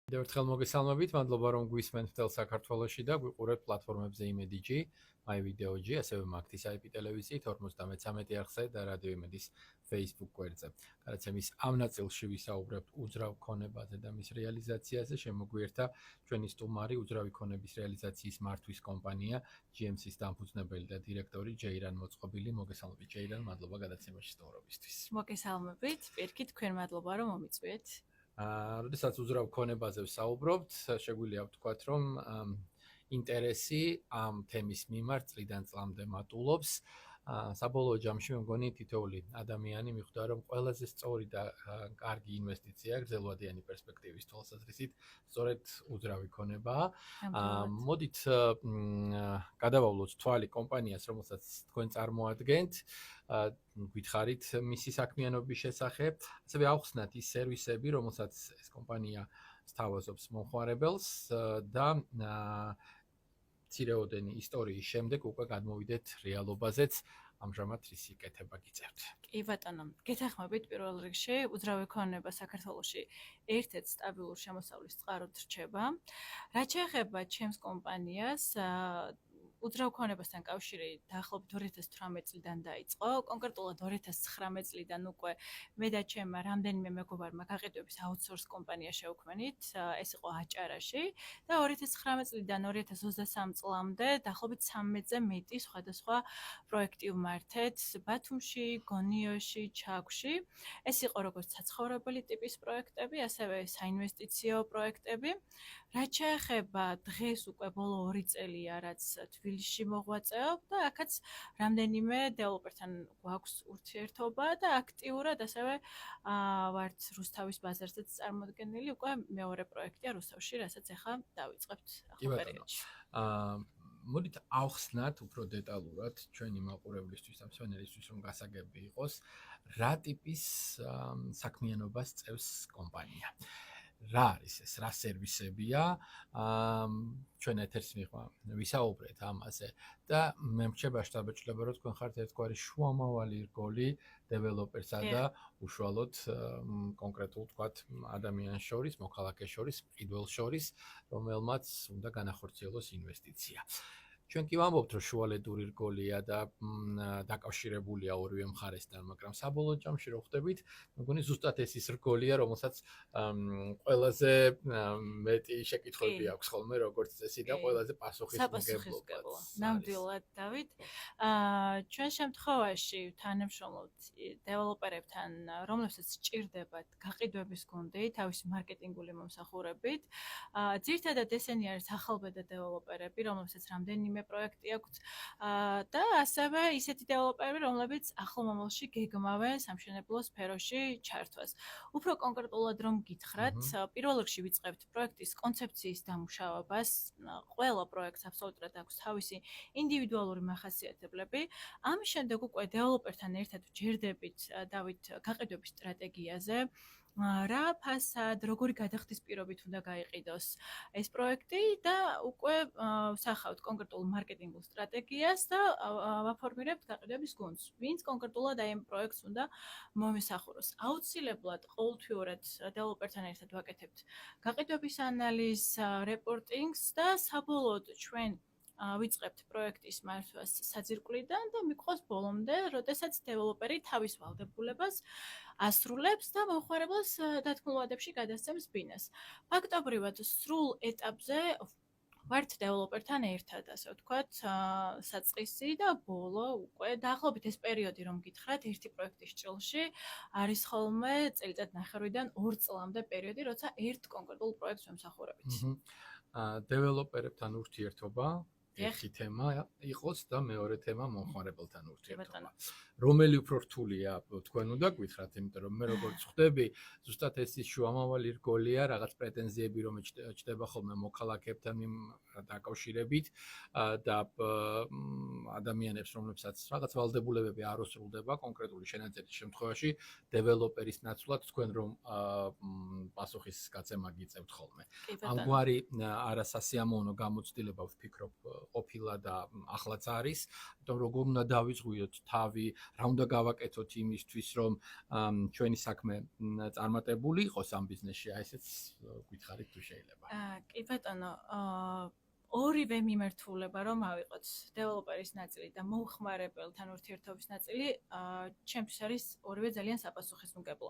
კიდევ ერთხელ მოგესალმებით, მადლობა რომ გვისმენთ მთელ საქართველოში და გვიყურებთ პლატფორმებზე იმედიჯი, MyVideoG, ასევე მაგთის IP ტელევიზიით 53 არხზე და რადიო იმედის Facebook გვერდზე. გადაცემის ამ ნაწილში ვისაუბრებთ უძრავ ქონებაზე და მის რეალიზაციაზე. შემოგვიერთა ჩვენი სტუმარი უძრავი ქონების რეალიზაციის მართვის კომპანია GMC-ის დამფუძნებელი და დირექტორი ჯეირან მოწყობილი. მოგესალმებით ჯეირან, მადლობა გადაცემაში სტუმრობისთვის. მოგესალმებით, პირიქით, თქვენ მადლობა რომ მომიწვიეთ. როდესაც უძრავ ქონებაზე ვსაუბრობთ, შეგვიძლია ვთქვათ, რომ ინტერესი ამ თემის მიმართ წლიდან წლამდე მატულობს. საბოლოო ჯამში მე მგონი თითოეული ადამიანი მიხვდა, რომ ყველაზე სწორი და კარგი ინვესტიცია გრძელვადიანი პერსპექტივის თვალსაზრისით სწორედ უძრავი ქონებაა. მოდით გადავავლოთ თვალი კომპანიას, რომელსაც თქვენ წარმოადგენთ. გითხარით მისი საქმიანობის შესახებ, ასევე ავხსნათ ის სერვისები, რომელსაც ეს კომპანია სთავაზობს მომხმარებელს და ცირეოდენი ისტორიის შემდეგ უკვე გადმოვიდეთ რეალობაზეც, ამჟამად ისი კეთება გიწევთ. კი ბატონო, გეთანხმებით პირველ რიგში უძრავი ქონება საქართველოში ერთ-ერთ სტაბილურ შემოსავლის წყაროდ რჩება. რაც შეეხება ჩემს კომპანიას, უძრავ ქონებასთან კავშირი დაახლოებით 2018 წლიდან დაიწყო. კონკრეტულად 2019 წლიდან უკვე მე და ჩემმა რამდენიმე მეგობარმა გაყიდვების აუთსორს კომპანია შევქმნით. ეს იყო აჭარაში და 2019 წლიდან 2023 წლამდე დაახლოებით 13-ზე მეტი სხვადასხვა პროექტი ვმართეთ ბათუმში, გონიოში, ჩაქვში. ეს იყო როგორც საცხოვრებელი ტიპის პროექტები, ასევე საინვესტიციო პროექტები. რაც შეეხება დღეს უკვე ბოლო 2 წელია, რაც თბილისში მოღვაწეობ და აქაც რამდენიმე დეველოპერთან გვაქვს ურთიერთობა და აქტიურად ასევე ვართ რუსთავის ბაზარზეც წარმოდგენილი, უკვე მეორე პროექტია რუსთავში, რასაც ახლა დავიწყებთ ახლა პერიოდში. მოდით ავხსნათ უფრო დეტალურად ჩვენი მაყურებლისთვის, ამ მსმენელისთვის, რომ გასაგები იყოს, რა ტიპის საქმიანობას წევს კომპანია. რა არის ეს, რა სერვისებია, ჩვენ ეთერს მიღმა ვისაუბრეთ ამაზე და მე მრჩება შთაბეჭდილება, რომ თქვენ ხართ ერთგვარი შუამავალი რგოლი დეველოპერსა და უშუალოდ კონკრეტულ თქვათ ადამიანს შორის, მოქალაქეს შორის, მყიდველს შორის, რომელმაც უნდა განახორციელოს ინვესტიცია. ჩვენ კი ვამბობთ, რომ შუალედური რგოლია და დაკავშირებულია ორივე მხარესთან, მაგრამ საბოლოო ჯამში რო ხვდებით, მეგონი ზუსტად ეს ის რგოლია, რომელსაც ყველაზე მეტი შეკითხვები აქვს ხოლმე, როგორც წესი და ყველაზე პასუხისმგებლობა. ნამდვილად, დავით. ჩვენ შემთხვევაში თანამშრომლობთ დეველოპერებთან, რომლებსაც სჭირდებათ გაყიდვების გუნდი, თავისი მარკეტინგული მომსახურებით. ძირითადად ესენი არის ახალბედა დეველოპერები, რომლებსაც რამდენიმე პროექტი აქვთ და ასევე ისეთი დეველოპერები, რომლებიც ახლო მომავალში გეგმავენ სამშენებლო სფეროში ჩართვას. უფრო კონკრეტულად რომ გითხრათ, პირველ რიგში ვიწყებთ პროექტის კონცეფციის დამუშავებას. ყველა პროექტს აბსოლუტურად აქვს თავისი ინდივიდუალური მახასიათებლები. ამის შემდეგ უკვე დეველოპერთან ერთად ვჯერდებით დავით გაყიდვების სტრატეგიაზე. რა ფასად, როგორი გადახდის პირობით უნდა გაიყიდოს ეს პროექტი და უკვე ვსახავთ კონკრეტულ მარკეტინგულ სტრატეგიას და ვაფორმირებთ გაყიდვების გუნდს. ვინც კონკრეტულად აი ამ პროექტს უნდა მომისახუროს. აუცილებლად ყოველთვიურად დეველოპერთან ერთად ვაკეთებთ გაყიდვების ანალიზს, რეპორტინგს და საბოლოოდ ჩვენ ვიწყებთ პროექტის მართვას საძირკვლიდან და მიყვავს ბოლომდე, როდესაც დეველოპერი თავის ვალდებულებას ასრულებს და მომხმარებელს დათქმულვადებში გადასცემს ბინას. ფაქტობრივად სრულ ეტაპზე ვართ დეველოპერთან ერთად, ასე ვთქვათ, საწყისი და ბოლო უკვე დაახლოებით ეს პერიოდი რომ გითხრათ, ერთი პროექტის ჭრილში არის ხოლმე წელიწად ნახევრიდან 2 წლამდე პერიოდი, როცა ერთ კონკრეტულ პროექტს ვემსახურებით. დეველოპერებთან ურთიერთობა ერთი თემა იყოს და მეორე თემა მომხმარებელთან ურთიერთობა. რომელი უფრო რთულია, თქვენ უნდა გითხრათ, იმიტომ რომ მე როგორც ხვდები, ზუსტად ეს ის შუამავალი რგოლია, რაღაც პრეტენზიები რომ ჭდება ხოლმე მოქალაქეებთან დაკავშირებით და ადამიანებს, რომლებსაც რაღაც ვალდებულებები არ უსრულდება კონკრეტული შენაძენის შემთხვევაში, დეველოპერის ნაცვლად თქვენ რომ პასუხისგაცემა გიწევთ ხოლმე. ამგვარი არასასიამოვნო გამოცდილება ვფიქრობ ყოფილა და ახლაც არის, იმიტომ როგორ უნდა დავიძღვიოთ თავი, რა უნდა გავაკეთოთ იმისთვის, რომ ჩვენი საქმე წარმატებული იყოს ამ ბიზნესში, აი ესეც გითხარით თუ შეიძლება. კი ბატონო, ორივე მიმართულება რომ ავიღოთ, დეველოპერის ნაწილი და მომხმარებელთან ურთიერთობის ნაწილი, ჩემთვის არის ორივე ძალიან საპასუხისმგებლო.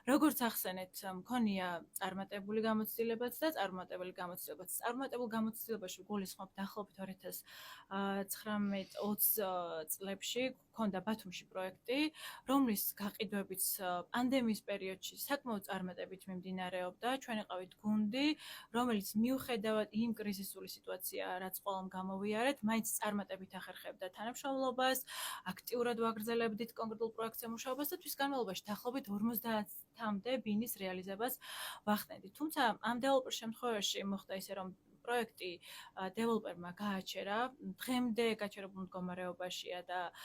როგორც ახსენეთ, მქონია წარმატებული გამოცდილებაც და წარუმატებელი გამოცდილებაც. წარუმატებელ გამოცდილებაში გულისხმობ დაახლოებით 2019-20 წლებში გქონდა ბათუმში პროექტი, რომლის გაყიდვებიც პანდემიის პერიოდში საკმაოდ წარმატებით მიმდინარეობდა. ჩვენ იყავით გუნდი, რომელიც მიუხედავად იმ კრიზისული სიტუაცია, რაც ყველამ გამოვიარეთ, მაინც წარმატებით ახერხებდა თანამშრომლობას, აქტიურად ვაგრძელებდით კონკრეტულ პროექტზე მუშაობას და თვის განმავლობაში დაახლოებით 50-მდე ბინის რეალიზებას ვახდენდით. თუმცა ამ დეველოპერ შემთხვევაში მოხდა ისე, რომ პროექტი დეველოპერმა გააჩერა, დღემდე გაჩერებულ მდგომარეობაშია და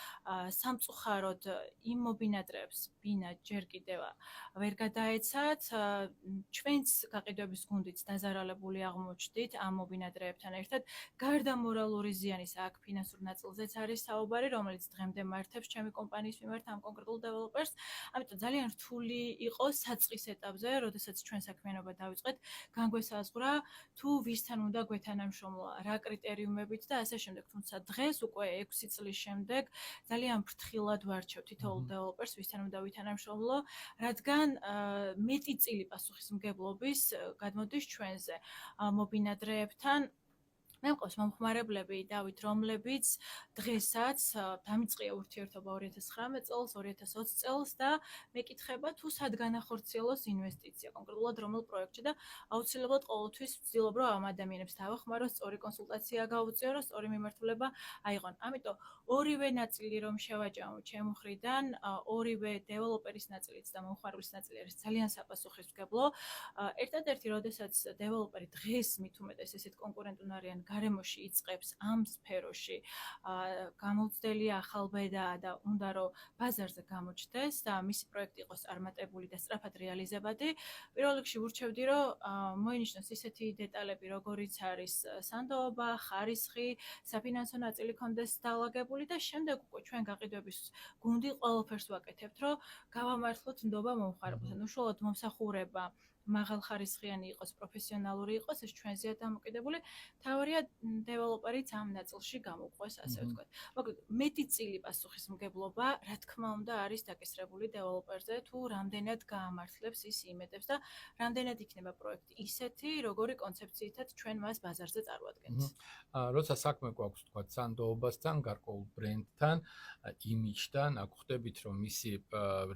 სამწუხაროდ იმ მობინადრეებს ბინა ჯერ კიდევ ვერ გადაეცათ. ჩვენც გაყიდვების გუნდიც დაზარალებული აღმოჩნდით ამ მობინადრეებთან ერთად. გარდა მორალური ზიანის აქ ფინანსურ ნაწილზეც არის საუბარი, რომელიც დღემდე მართებს ჩემი კომპანიის მიმართ ამ კონკრეტულ დეველოპერს. ამიტომ ძალიან რთული იყო საწყის ეტაპზე, როდესაც ჩვენ საქმიანობა დავიწყეთ, განგვესაზღვრა თუ ვისთან უნდა გვეთანამშრომლო, რა კრიტერიუმებით და ასე შემდეგ. თუმცა დღეს უკვე 6 წლის შემდეგ ძალიან ფრთხილად ვარჩევ თითოეულ დეველოპერს, ვისთან უნდა ვითანამშრომლო, რადგან მეტი წილი პასუხისმგებლობის გადმოდის ჩვენზე მობინადრეებთან. მე მყავს მომხმარებლები, დავით, რომლებიც დღესაც დამიწყია ურთიერთობა 2019 წელს, 2020 წელს და მეკითხება თუ სად განახორციელოს ინვესტიცია, კონკრეტულად რომელ პროექტში და აუცილებლად ყოველთვის ვცდილობ, რომ ამ ადამიანებს დავახმარო, სწორი კონსულტაცია გავუწიო, რომ სწორი მიმართულება აიღონ. ამიტომ ორივე ნაწილი რომ შევაჯამო ჩემ მხრიდან, ორივე დეველოპერის ნაწილიც და მომხმარებლის ნაწილი არის ძალიან საპასუხისმგებლო. ერთადერთი, როდესაც დეველოპერი დღეს მით უმეტეს ესეთ კონკურენტულ არიან გარემოში იწყებს ამ სფეროში გამოცდელი ახალბედაა და უნდა რომ ბაზარზე გამოჩნდეს და მისი პროექტი იყოს წარმატებული და სწრაფად რეალიზებადი. პირველ რიგში ვურჩევდი, რომ მოინიშნოს ისეთი დეტალები, როგორიც არის სანდოობა, ხარისხი, საფინანსო ნაწილი კონდეს დაალაგებული და შემდეგ უკვე ჩვენ გაყიდვების გუნდი ყველაფერს ვაკეთებთ, რომ გავამართლოთ ნდობა მომხმარებელთან. უშუალოდ მომსახურება მაღალხარისხიანი იყოს, პროფესიონალური იყოს, ეს ჩვენზეა დამოკიდებული. თავარია დეველოპერიც ამ ნაწილში გამოვყვეს, ასე ვთქვათ. მოკლედ, მეტი წილი პასუხისმგებლობა, რა თქმა უნდა, არის დაკისრებული დეველოპერზე, თუ რამდენად გაამართლებს ის იმედებს და რამდენად იქნება პროექტი ისეთი, როგორი კონცეფციითაც ჩვენ მას ბაზარზე წარვადგენთ. როცა საქმე გვაქვს, თქვათ, სანდოობასთან, გარკვეულ ბრენდთან, იმიჯთან, აქ ხვდებით, რომ მისი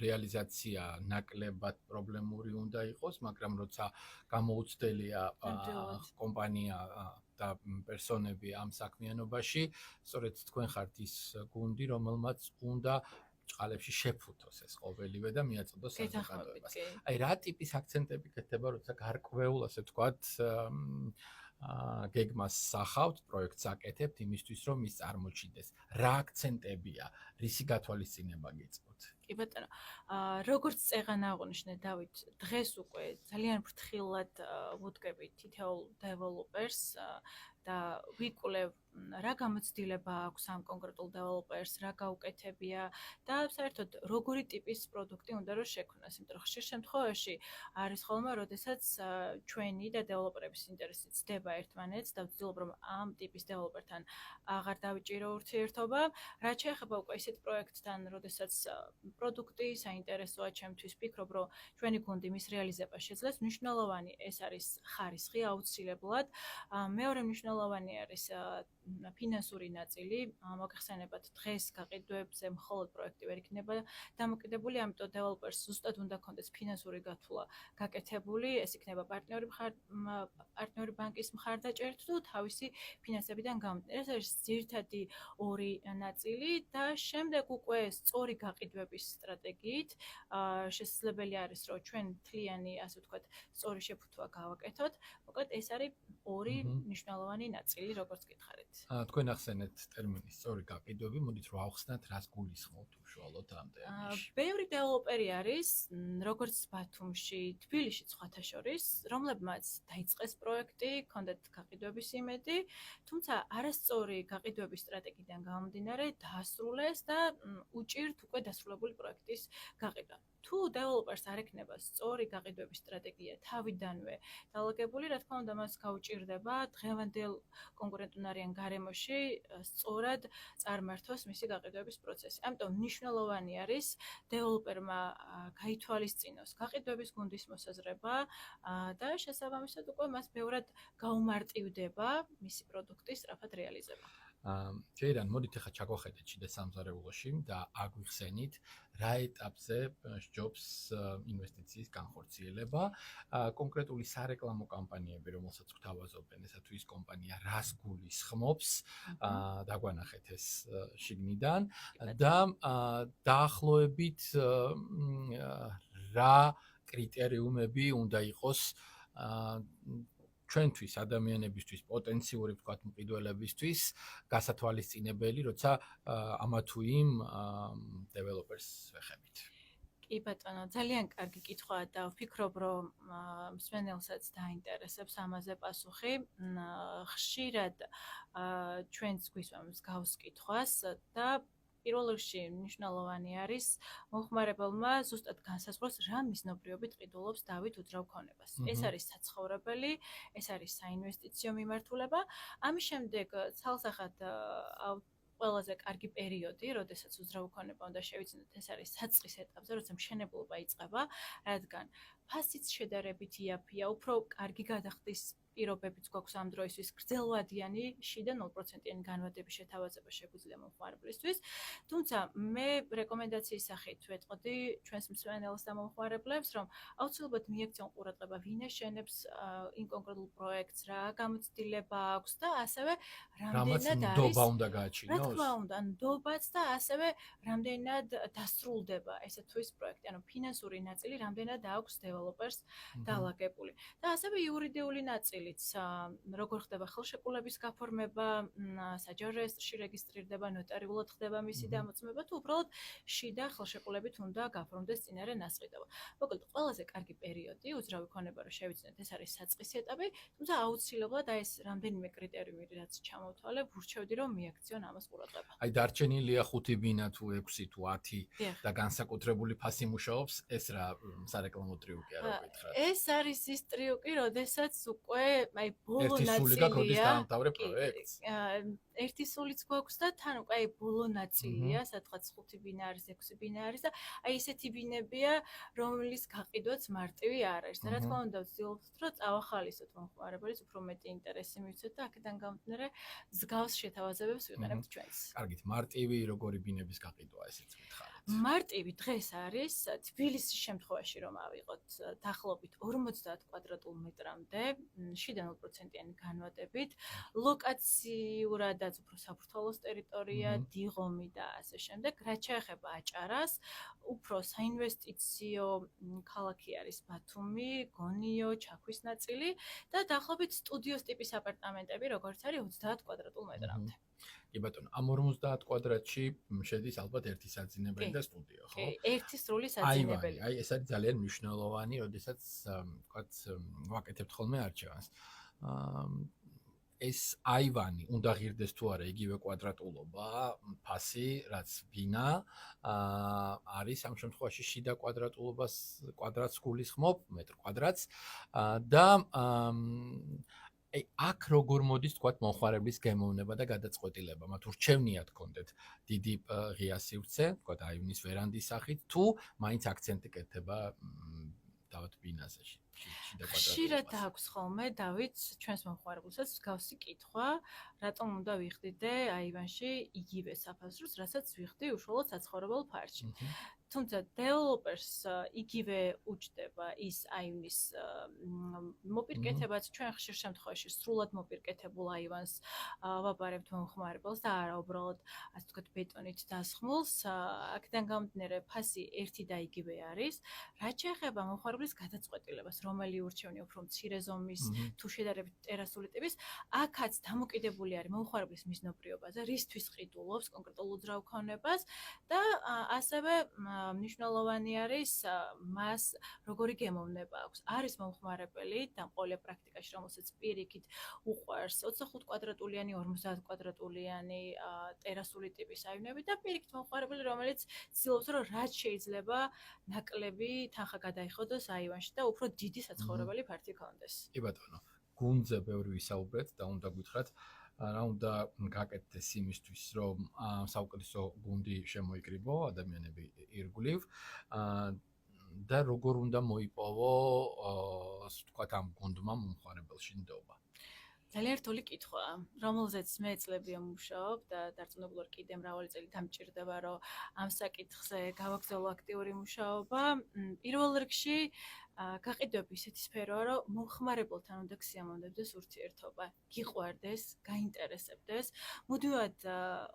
რეალიზაცია ნაკლებად პრობლემური უნდა იყოს, მაგრამ როცა გამოუცდელია კომპანია და პერსონები ამ საქმიანობაში, სწორედ თქვენ ხართ ის გუნდი, რომელმაც უნდა ჭყალებში შეფუთოს ეს ყოველივე და მიაწოდოს საზოგადოებას. აი რა ტიპის აქცენტები გეთება, როცა გარკვეულ, ასე ვთქვათ, გეგმას სახავთ, პროექტს აკეთებთ იმისთვის, რომ ის წარმოჩინდეს. რა აქცენტებია, რისი გათვალისწინება გიწყოთ? კი ბატონო, როგორც წეღან აღვნიშნე დავით, დღეს უკვე ძალიან ფრთხილად ვუდგებით თითოეულ დეველოპერს და ვიკვლევ რა გამოცდილება აქვს ამ კონკრეტულ დეველოპერს, რა გაუკეთებია და საერთოდ როგორი ტიპის პროდუქტი უნდა რომ შექმნას. იმიტომ რომ ხშირ შემთხვევაში არის ხოლმე, როდესაც ჩვენი და დეველოპერების ინტერესი ცდება ერთმანეთს და ვცდილობ რომ ამ ტიპის დეველოპერთან აღარ დავიჭირო ურთიერთობა. რაც შეეხება უკვე ისეთ პროექტთან, როდესაც პროდუქტი საინტერესოა ჩემთვის, ვფიქრობ რომ ჩვენი გუნდი მის რეალიზებას შეძლებს. მნიშვნელოვანი ეს არის ხარისხი აუცილებლად. მეორე მნიშვნელოვანი არის ფინანსური ნაწილი. მოგეხსენებათ, დღეს გაყიდვებზე მხოლოდ პროექტი ვერ იქნება დამოკიდებული, ამიტომ დეველოპერს ზუსტად უნდა ქონდეს ფინანსური გათვლა გაკეთებული. ეს იქნება პარტნიორი ბანკის მხარდაჭერით თუ თავისი ფინანსებიდან გამომდინარე. ეს არის ძირითადი ორი ნაწილი და შემდეგ უკვე სწორი გაყიდვების სტრატეგიით შესაძლებელი არის, რომ ჩვენ მთლიანი, ასე ვთქვათ, სწორი შეფუთვა გავაკეთოთ. მოკლედ ეს არის ორი მნიშვნელოვანი ნაწილი, როგორც გითხარით. თქვენ ახსენეთ ტერმინის სწორი გაყიდვები, მოდით რა ავხსნათ, რას გულისხმობთ უშუალოდ ამ ტერმინში. ბევრი დეველოპერი არის, როგორც ბათუმში, თბილისში სხვათა შორის, რომლებმაც დაიწყეს პროექტი, ჰქონდათ გაყიდვების იმედი, თუმცა არასწორი გაყიდვების სტრატეგიიდან გამომდინარე დაასრულეს და უჭირთ უკვე დასრულებული პროექტის გაყიდვა. თუ დეველოპერს არ ექნება სწორი გაყიდვების სტრატეგია თავიდანვე დალაგებული, რა თქმა უნდა, მას გაუჭირდება დღევანდელ კონკურენტუნარიან გარემოში სწორად წარმართოს მისი გაყიდვების პროცესი. ამიტომ მნიშვნელოვანი არის დეველოპერმა გაითვალისწინოს გაყიდვების გუნდის მოსაზრება და შესაბამისად უკვე მას ბევრად გაუმარტივდება მისი პროდუქტის სწრაფად რეალიზება. ჯეირან, მოდით ახლა ჩაგვახედეთ შიდა სამზარეულოში და აგვიხსენით, რა ეტაპზე სჯობს ინვესტიციის განხორციელება, კონკრეტული სარეკლამო კამპანიები, რომელსაც გვთავაზობენ, ესა თუ ის კომპანია რას გულისხმობს, დაგვანახეთ ეს შიგნიდან და დაახლოებით რა კრიტერიუმები უნდა იყოს ჩვენთვის ადამიანებისთვის პოტენციური ვთქვათ მყიდველებისთვის გასათვალისწინებელი, როცა ამა თუ იმ დეველოპერს ვეხებით. კი ბატონო, ძალიან კარგი კითხვაა და ვფიქრობ, რომ მსმენელსაც დაინტერესებს ამაზე პასუხი. ხშირად ჩვენც გვისვამს მსგავს კითხვას და პირველ რიგში მნიშვნელოვანი არის მომხმარებელმა ზუსტად განსაზღვროს რა მიზნობრიობით ყიდულობს დავით უძრავ ქონებას. ეს არის საცხოვრებელი, ეს არის საინვესტიციო მიმართულება. ამის შემდეგ ცალსახად ყველაზე კარგი პერიოდი, როდესაც უძრავ ქონება უნდა შევიცინოთ, ეს არის საწყის ეტაპზე, როცა მშენებლობა იწყება, რადგან ფასიც შედარებით იაფია, უფრო კარგი გადახდის პირობებიც გვაქვს ამ დროისთვის, გრძელვადიანი შიდა 0%-იანი განვადების შეთავაზება შეგვიძლია მომხმარებლისთვის. თუმცა მე რეკომენდაციის სახით ვეტყოდი ჩვენს მსმენელს და მომხმარებლებს, რომ აუცილებლად მიექცენ ყურადღება, ვინ აშენებს იმ კონკრეტულ პროექტს, რა გამოცდილება აქვს და ასევე რამდენად არის ნდობა უნდა გააჩინოს. რა თქმა უნდა, ნდობაც და ასევე რამდენად დასრულდება ესე თუ ის პროექტი, ანუ ფინანსური ნაწილი რამდენად აქვს დეველოპერს დალაგებული. და ასევე იურიდიული ნაწილიც, როგორ ხდება ხელშეკრულების გაფორმება, საჯარო რეესტრში რეგისტრირდება, ნოტარიულად ხდება მისი დამოწმება, თუ უბრალოდ შიდა ხელშეკრულებით უნდა გაფორმდეს წინარე ნასყიდობა. მოკლედ, ყველაზე კარგი პერიოდი უძრავი ქონება რომ შევიცინოთ, ეს არის საწყისი ეტაპი, თუმცა აუცილებლად ეს რამდენიმე კრიტერიუმი რაც ჩამოვთვალე, ვურჩევდი რომ მიაქციონ ამას ყურადღება. აი დარჩენილია 5 ბინა თუ 6 თუ 10 და განსაკუთრებული ფასი მუშაობს, ეს რა სარეკლამო ტრიუკია რო გითხრათ. ეს არის ის ტრიუკი, როდესაც უკვე აი ბოლო ერთი სული გაქვს, როდის დაამთავრე პროექტს. ერთი სულიც გვაქვს და თან უკვე აი ბოლო ნაწილია, სადღაც 5 ბინა არის, 6 ბინა არის და აი ესეთი ბინებია, რომლის გაყიდვაც მარტივი არ არის. და რა თქმა უნდა, ვცდილობთ, რომ წავახალისოთ მომხმარებლის უფრო მეტი ინტერესი მივცეთ და აქედან გამომდინარე მსგავს შეთავაზებებს ვიყენებთ ჩვენც. კარგით, მარტივი როგორი ბინების გაყიდვა ესეც გითხარით. მარტივი დღეს არის თბილისის შემთხვევაში რომ ავიღოთ დაახლოებით 50 კვადრატულ მეტრამდე, შიდა 0%-იანი განვადებით, ლოკაციურადაც უფრო საფრთხოლოს ტერიტორია, დიღომი და ასე შემდეგ. რაც შეეხება აჭარას, უფრო საინვესტიციო ქალაქი არის ბათუმი, გონიო, ჩაქვის ნაწილი და დაახლოებით სტუდიოს ტიპის აპარტამენტები, როგორც არის 30 კვადრატულ მეტრამდე. კი ბატონო, ამ 50 კვადრატში შედის ალბათ ერთი საძინებელი და სტუდიო, ხო? კი, ერთი სრული საძინებელი. აი, ეს არის ძალიან მნიშვნელოვანი, როდესაც ვთქვათ, ვაკეთებთ ხოლმე არჩევანს. ეს აივანი უნდა ღირდეს თუ არა იგივე კვადრატულობა, ფასი, რაც ბინა არის ამ შემთხვევაში შიდა კვადრატულობას კვადრატს გულისხმობ, მეტრ კვადრატს და აქ როგორ მოდის თქვათ მომხმარებლის გემოვნება და გადაწყვეტილება, მათ ურჩევნიათ კონდეთ დიდი ღია სივრცე, თქვათ აივნის ვერანდის სახით, თუ მაინც აქცენტი კეთდება დავით ბინაზე შიდა კვადრატულობას. ხშირად აქვს ხოლმე დავით ჩვენს მომხმარებელსაც მსგავსი კითხვა, რატომ უნდა ვიხდიდე აივანში იგივე საფასურს, რასაც ვიხდი უშუალოდ საცხოვრებელ ფარში. თუმცა დეველოპერს იგივე უჯდება ის აივნის მოპირკეთებაც, ჩვენ ხშირ შემთხვევაში სრულად მოპირკეთებულ აივანს ვაბარებთ მომხმარებელს და არა უბრალოდ ასე ვთქვათ ბეტონით დასხმულს. აქედან გამომდინარე ფასი ერთი და იგივე არის. რაც შეეხება მომხმარებლის გადაწყვეტილებას, რომელი ურჩევნია უფრო მცირე ზომის თუ შედარებით ტერასული ტიპის, აქაც დამოკიდებული არის მომხმარებლის მიზნობრიობაზე, რისთვის ყიდულობს კონკრეტულ უძრავ ქონებას და ასევე მნიშვნელოვანი არის მას როგორი გემოვნება აქვს. არის მომხმარებელი და ყოლია პრაქტიკაში, რომელსაც პირიქით უყვარს 25 კვადრატულიანი, 50 კვადრატულიანი ტერასული ტიპის აივნები და პირიქით მომხმარებელი, რომელიც ცდილობს, რომ რაც შეიძლება ნაკლები თანხა გადაიხოდოს აივანში და უფრო დიდი საცხოვრებელი ფართი ქონდეს. კი ბატონო, გუნდზე ბევრი ვისაუბრეთ და უნდა გითხრათ რა უნდა გაკეთდეს იმისთვის, რომ საუკეთესო გუნდი შემოიკრიბო, ადამიანები ირგვლივ და როგორ უნდა მოიპოვო, ასე ვთქვათ, ამ გუნდმა მომხმარებელში ნდობა. ძალიან რთული კითხვაა, რომელზეც მე წლებია ვმუშაობ და დარწმუნებული ვარ კიდე მრავალი წელი დამჭირდება, რომ ამ საკითხზე გავაგრძელო აქტიური მუშაობა. პირველ რიგში გაყიდვები ისეთი სფეროა, რომ მომხმარებელთან უნდა გსიამოვნებდეს ურთიერთობა, გიყვარდეს, გაინტერესებდეს, მუდმივად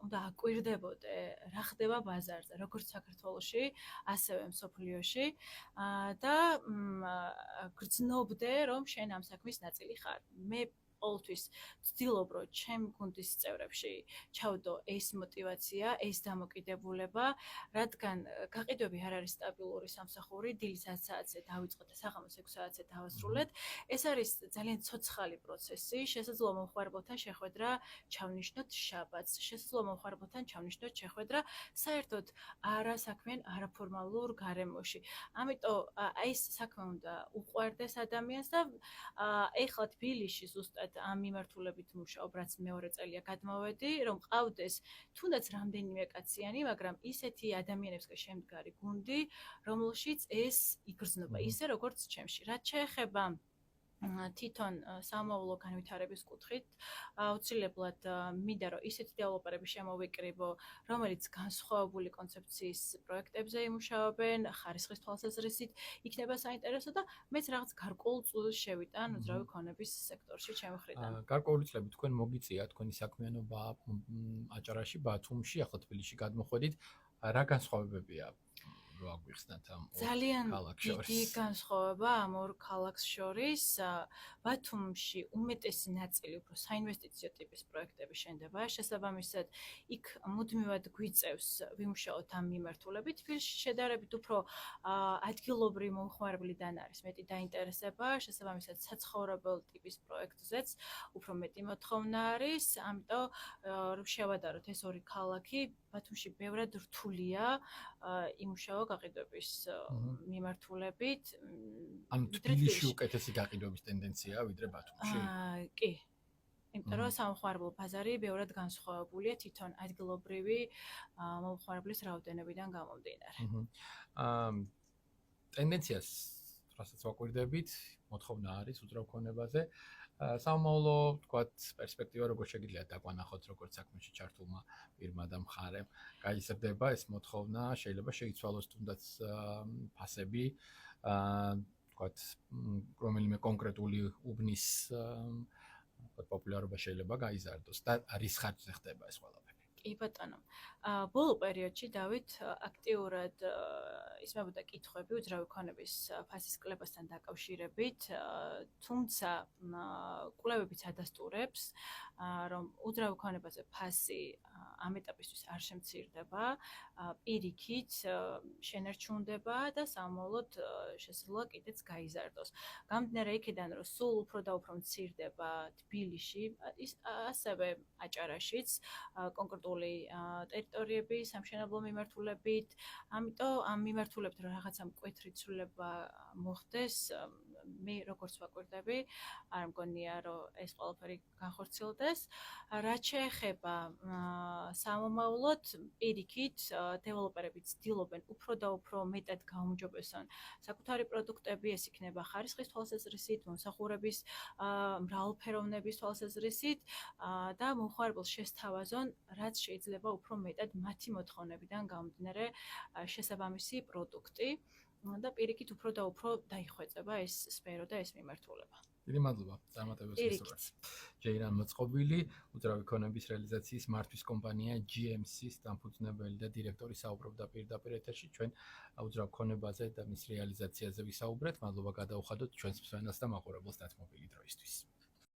უნდა აკვირდებოდე რა ხდება ბაზარზე, როგორც საქართველოში, ასევე მსოფლიოში და გრძნობდე, რომ შენ ამ საქმის ნაწილი ხარ. მე ყოველთვის ვცდილობ, რომ ჩემი გუნდის წევრებში ჩავდო ეს мотиваცია, ეს დამოკიდებულება, რადგან გაყიდვები არ არის სტაბილური სამსახური, დილის 10 საათზე დავიწყოთ და საღამოს 6 საათზე დავასრულეთ. ეს არის ძალიან ცოცხალი პროცესი, შესაძლოა მომხმარებელთან შეხვედრა ჩავნიშნოთ შაბათს, შესაძლოა მომხმარებელთან ჩავნიშნოთ შეხვედრა საერთოდ არასაქმიან, არაფორმალურ გარემოში. ამიტომ ეს საქმე უნდა უყვარდეს ადამიანს და ეხლა თბილისში ზუსტად ამ მიმართულებით მუშაობ, რაც მეორე წელია გადმოვედი, რომ ყავდეს თუნდაც რამდენიმე კაციანი, მაგრამ ისეთი ადამიანებსგან შემდგარი გუნდი, რომელშიც ეს იგრძნობა, ისე როგორც ჩემში. რაც შეეხება თვითონ სამოვლო განვითარების კუთხით, აუცილებლად მინდა რომ ისეთი დეველოპერები შემოვიკრიბო, რომელიც განსხვავებული კონცეფციის პროექტებზე იმუშაობენ, ხარისხის თვალსაზრისით იქნება საინტერესო და მეც რაღაც გარკვეულ წვლილს შევიტან უძრავი ქონების სექტორში ჩემი მხრიდან. გარკვეული წლები თქვენ მოგიწია თქვენი საქმიანობა აჭარაში, ბათუმში, ახლა თბილისში გადმოხვედით. რა განსხვავებებია? რა გვიხსნათ ამ ძალიან დიდი განსხვავება ამ ორ ქალაქს შორის. ბათუმში უმეტესი ნაწილი უფრო საინვესტიციო ტიპის პროექტები შენდება. შესაბამისად, იქ მუდმივად გვიწევს ვიმუშაოთ ამ მიმართულებით. თბილისში შედარებით უფრო ადგილობრივი მომხმარებლიდან არის მეტი დაინტერესება. შესაბამისად, საცხოვრებელ ტიპის პროექტზეც უფრო მეტი მოთხოვნა არის. ამიტომ რომ შევადაროთ ეს ორი ქალაქი, ბათუმში ბევრად რთულია იმუშაო გაყიდვების მიმართულებით. ანუ თბილისში უკეთესი გაყიდვების ტენდენციაა ვიდრე ბათუმში? კი. იმიტომ რომ სამხმარებლო ბაზარი ბევრად განსხვავებულია თვითონ ადგილობრივი მომხმარებლის რაოდენობიდან გამომდინარე. ტენდენციას რასაც ვაკვირდებით, მოთხოვნა არის უძრავ ქონებაზე. სამომავლო, ვთქვათ, პერსპექტივა როგორ შეგიძლია დაგვანახოთ, როგორც საქმეში ჩართულმა პირმა და მხარემ გაიზრდება ეს მოთხოვნა, შეიძლება შეიცვალოს თუნდაც ფასები, ვთქვათ, რომელიმე კონკრეტული უბნის პოპულარობა შეიძლება გაიზარდოს და რის ხარჯზე ხდება ეს ყველაფერი? კი ბატონო. ბოლო პერიოდში დავით აქტიურად ისმებოდა კითხვები უძრავი ქონების ფასის კლებასთან დაკავშირებით, თუმცა კვლევებიც ადასტურებს, რომ უძრავი ქონებაზე ფასი ამ ეტაპისთვის არ შემცირდება, პირიქით შენერჩუნდება და სამომავლოდ შესაძლოა კიდეც გაიზარდოს. გამომდინარე იქიდან, რომ სულ უფრო და უფრო მცირდება თბილისში, ასევე აჭარაშიც კონკრეტული ტერიტორიები სამშენებლო მიმართულებით, ამიტომ ამ მიმართულებით რომ რაღაცა მკვეთრი ცვლილება მოხდეს, მე როგორც ვაკვირდები, არ მგონია რომ ეს ყველაფერი განხორციელდეს. რაც შეეხება სამომავლოდ, პირიქით, დეველოპერები ცდილობენ უფრო და უფრო მეტად გაუმჯობესონ საკუთარი პროდუქტები, ეს იქნება ხარისხის თვალსაზრისით, მომსახურების მრავალფეროვნების თვალსაზრისით და მომხმარებელს შესთავაზონ, რაც შეიძლება უფრო მეტად მათი მოთხოვნებიდან გამომდინარე შესაბამისი პროდუქტი და პირიქით უფრო და უფრო დაიხვეწება ეს სფერო და ეს მიმართულება. დიდი მადლობა წარმატებებს გისურვებთ. ჯეირან მოწყობილი, უძრავი ქონების რეალიზაციის მართვის კომპანია GMC-ის დამფუძნებელი და დირექტორი საუბრობდა პირდაპირ ეთერში. ჩვენ უძრავ ქონებაზე და მის რეალიზაციაზე ვისაუბრეთ. მადლობა გადაუხადოთ ჩვენს მსმენელს და მაყურებელს დათმობილი დროისთვის.